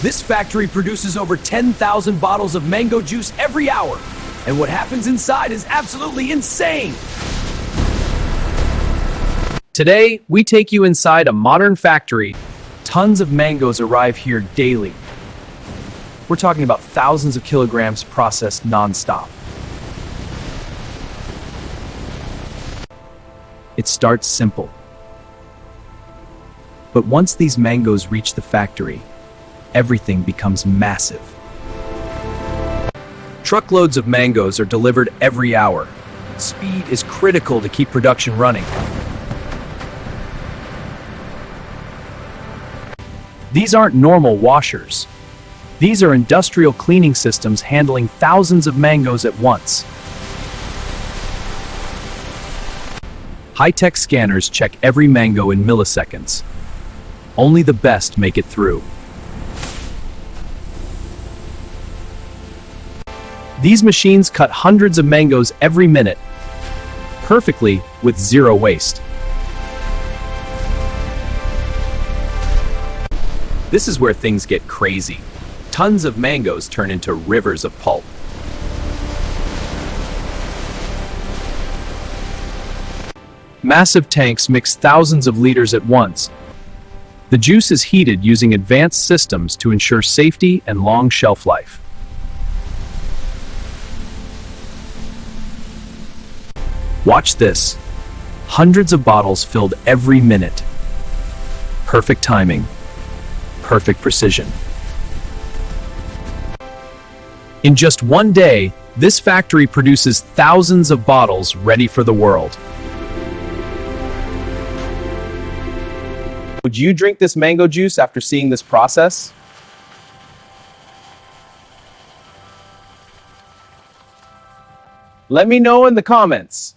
This factory produces over 10,000 bottles of mango juice every hour. And what happens inside is absolutely insane. Today, we take you inside a modern factory. Tons of mangoes arrive here daily. We're talking about thousands of kilograms processed non-stop. It starts simple. But once these mangoes reach the factory, everything becomes massive. Truckloads of mangoes are delivered every hour. Speed is critical to keep production running. These aren't normal washers. These are industrial cleaning systems handling thousands of mangoes at once. High-tech scanners check every mango in milliseconds. Only the best make it through. These machines cut hundreds of mangoes every minute, perfectly with zero waste. This is where things get crazy. Tons of mangoes turn into rivers of pulp. Massive tanks mix thousands of liters at once. The juice is heated using advanced systems to ensure safety and long shelf life. Watch this. Hundreds of bottles filled every minute. Perfect timing. Perfect precision. In just one day, this factory produces thousands of bottles ready for the world. Would you drink this mango juice after seeing this process? Let me know in the comments.